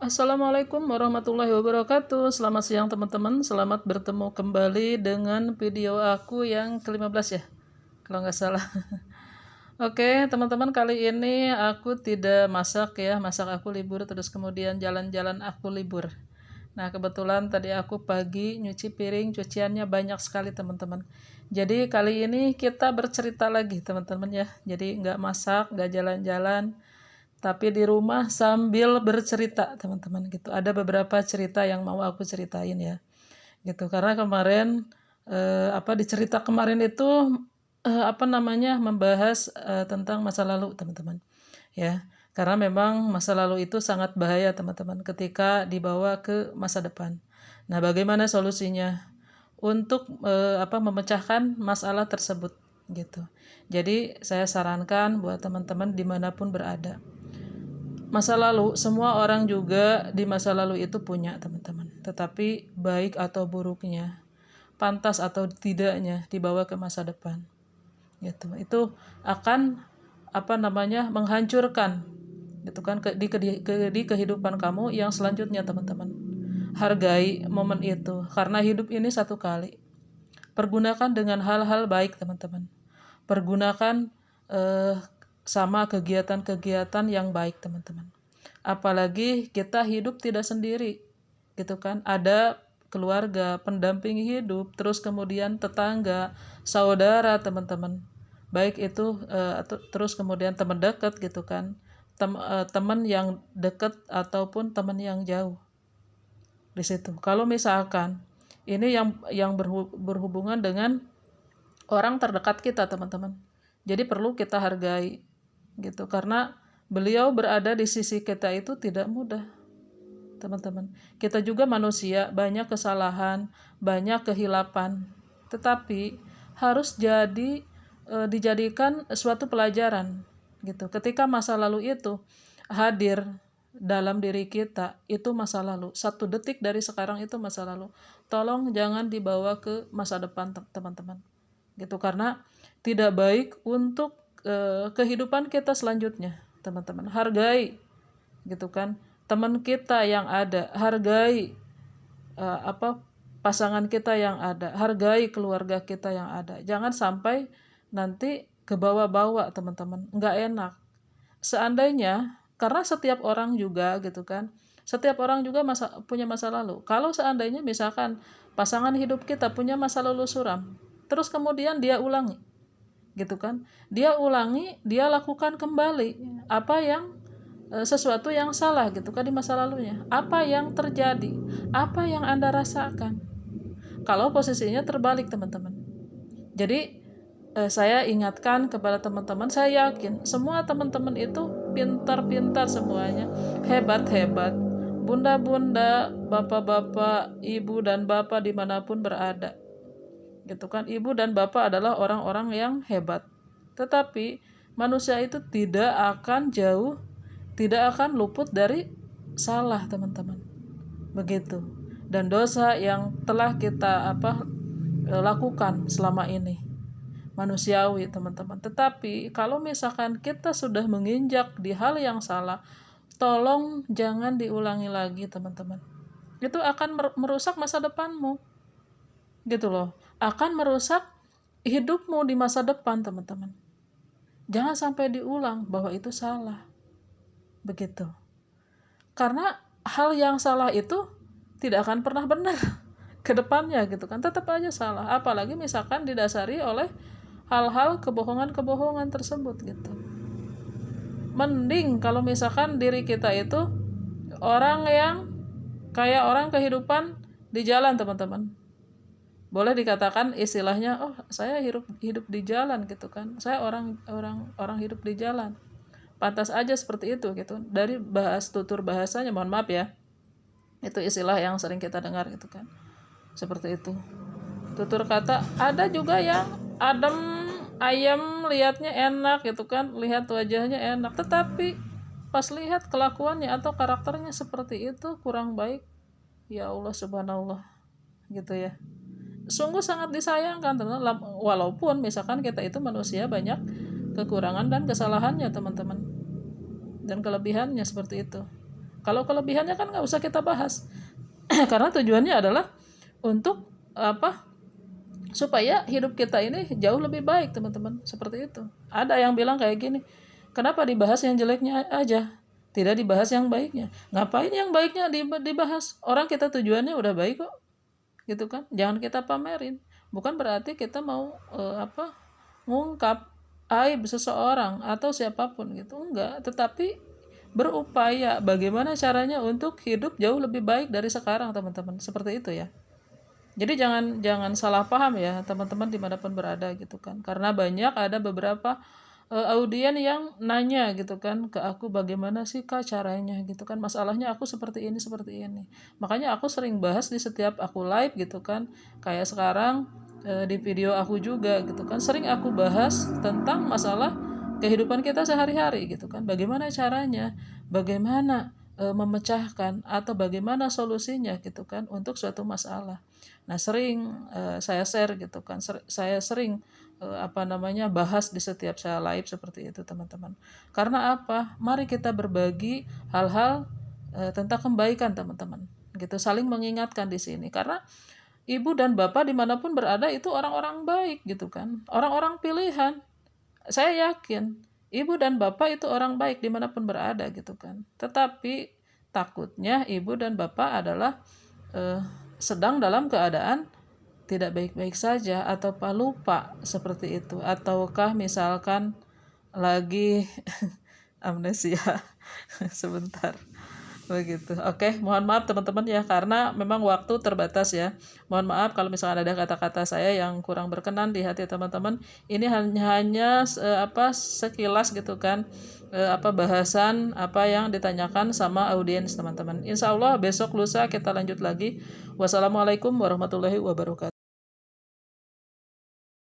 Assalamualaikum warahmatullahi wabarakatuh. Selamat siang teman-teman. Selamat bertemu kembali dengan video aku yang ke-15 ya. Kalau nggak salah. Oke, teman-teman, kali ini aku tidak masak ya. Masak aku libur, terus kemudian jalan-jalan aku libur. Nah, kebetulan tadi aku pagi nyuci piring, cuciannya banyak sekali teman-teman. Jadi kali ini kita bercerita lagi teman-teman ya. Jadi nggak masak, nggak jalan-jalan, tapi di rumah sambil bercerita teman-teman gitu. Ada beberapa cerita yang mau aku ceritain ya gitu, karena kemarin di cerita kemarin itu membahas tentang masa lalu teman-teman ya, karena memang masa lalu itu sangat bahaya teman-teman ketika dibawa ke masa depan. Nah, bagaimana solusinya untuk memecahkan masalah tersebut gitu. Jadi saya sarankan buat teman-teman dimanapun berada, masa lalu, semua orang juga di masa lalu itu punya teman-teman. Tetapi baik atau buruknya, pantas atau tidaknya dibawa ke masa depan. Gitu. Itu akan menghancurkan gitu kan di kehidupan kamu yang selanjutnya teman-teman. Hargai momen itu karena hidup ini satu kali. Pergunakan dengan hal-hal baik teman-teman. Pergunakan eh, sama kegiatan-kegiatan yang baik teman-teman. Apalagi kita hidup tidak sendiri gitu kan, ada keluarga, pendamping hidup, terus kemudian tetangga, saudara teman-teman, baik itu terus kemudian teman dekat gitu kan, teman yang dekat ataupun teman yang jauh di situ. Kalau misalkan ini yang berhubungan dengan orang terdekat kita teman-teman, jadi perlu kita hargai gitu, karena beliau berada di sisi kita itu tidak mudah teman-teman. Kita juga manusia, banyak kesalahan, banyak kehilapan, tetapi harus dijadikan suatu pelajaran gitu. Ketika masa lalu itu hadir dalam diri kita, itu masa lalu. 1 detik dari sekarang itu masa lalu. Tolong jangan dibawa ke masa depan teman-teman. Gitu, karena tidak baik untuk kehidupan kita selanjutnya, teman-teman. Hargai gitu kan teman kita yang ada, hargai uh, apa pasangan kita yang ada, hargai keluarga kita yang ada. Jangan sampai nanti kebawa-bawa teman-teman, nggak enak. Seandainya, karena setiap orang juga gitu kan, setiap orang juga punya masa lalu. Kalau seandainya misalkan pasangan hidup kita punya masa lalu suram, terus kemudian dia ulangi gitu kan, dia lakukan kembali apa yang sesuatu yang salah gitu kan di masa lalunya. Apa yang terjadi? Apa yang Anda rasakan? Kalau posisinya terbalik, teman-teman. Jadi saya ingatkan kepada teman-teman, saya yakin semua teman-teman itu pintar-pintar semuanya, hebat-hebat. Bunda-bunda, bapak-bapak, ibu dan bapak dimanapun berada. Gitu kan, ibu dan bapak adalah orang-orang yang hebat. Tetapi manusia itu tidak akan jauh, tidak akan luput dari salah teman-teman, begitu. Dan dosa yang telah kita lakukan selama ini manusiawi teman-teman. Tetapi kalau misalkan kita sudah menginjak di hal yang salah, tolong jangan diulangi lagi teman-teman. Itu akan merusak masa depanmu gitu loh, akan merusak hidupmu di masa depan teman-teman. Jangan sampai diulang bahwa itu salah, begitu. Karena hal yang salah itu tidak akan pernah benar ke depannya gitu kan, tetap aja salah. Apalagi misalkan didasari oleh hal-hal kebohongan-kebohongan tersebut gitu. Mending kalau misalkan diri kita itu orang yang kayak orang kehidupan di jalan teman-teman. Boleh dikatakan istilahnya, oh saya hidup hidup di jalan gitu kan, saya orang hidup di jalan, pantas aja seperti itu gitu. Dari tutur bahasanya, mohon maaf ya, itu istilah yang sering kita dengar gitu kan, seperti itu tutur kata. Ada juga yang adem ayam, lihatnya enak gitu kan, lihat wajahnya enak, tetapi pas lihat kelakuannya atau karakternya seperti itu kurang baik, ya Allah subhanallah gitu ya. Sungguh sangat disayangkan teman-teman, walaupun misalkan kita itu manusia banyak kekurangan dan kesalahannya teman-teman, dan kelebihannya seperti itu. Kalau kelebihannya kan nggak usah kita bahas. Karena tujuannya adalah untuk apa? Supaya hidup kita ini jauh lebih baik, teman-teman. Seperti itu. Ada yang bilang kayak gini, kenapa dibahas yang jeleknya aja, tidak dibahas yang baiknya? Ngapain yang baiknya dibahas? Orang kita tujuannya udah baik kok, gitu kan? Jangan kita pamerin. Bukan berarti kita mau ngungkap aib seseorang atau siapapun gitu, enggak. Tetapi berupaya bagaimana caranya untuk hidup jauh lebih baik dari sekarang, teman-teman. Seperti itu ya. Jadi jangan jangan salah paham ya teman-teman dimanapun berada gitu kan. Karena banyak ada beberapa audien yang nanya gitu kan ke aku, bagaimana sih Kak caranya gitu kan. Masalahnya aku seperti ini seperti ini. Makanya aku sering bahas di setiap aku live gitu kan. Kayak sekarang di video aku juga gitu kan. Sering aku bahas tentang masalah kehidupan kita sehari-hari gitu kan. Bagaimana caranya? Bagaimana memecahkan atau bagaimana solusinya gitu kan untuk suatu masalah. Nah, sering saya share gitu kan. Saya sering bahas di setiap saya live seperti itu, teman-teman. Karena apa? Mari kita berbagi hal-hal tentang kebaikan, teman-teman. Gitu, saling mengingatkan di sini. Karena ibu dan bapak dimanapun berada itu orang-orang baik gitu kan. Orang-orang pilihan. Saya yakin ibu dan bapak itu orang baik dimanapun berada gitu kan. Tetapi takutnya ibu dan bapak adalah sedang dalam keadaan tidak baik-baik saja atau lupa seperti itu, ataukah misalkan lagi amnesia sebentar begitu. Oke, mohon maaf teman-teman ya, karena memang waktu terbatas ya. Mohon maaf kalau misalkan ada kata-kata saya yang kurang berkenan di hati teman-teman. Ini hanya sekilas gitu kan, bahasan apa yang ditanyakan sama audiens teman-teman. Insya Allah besok lusa kita lanjut lagi. Wassalamualaikum warahmatullahi wabarakatuh.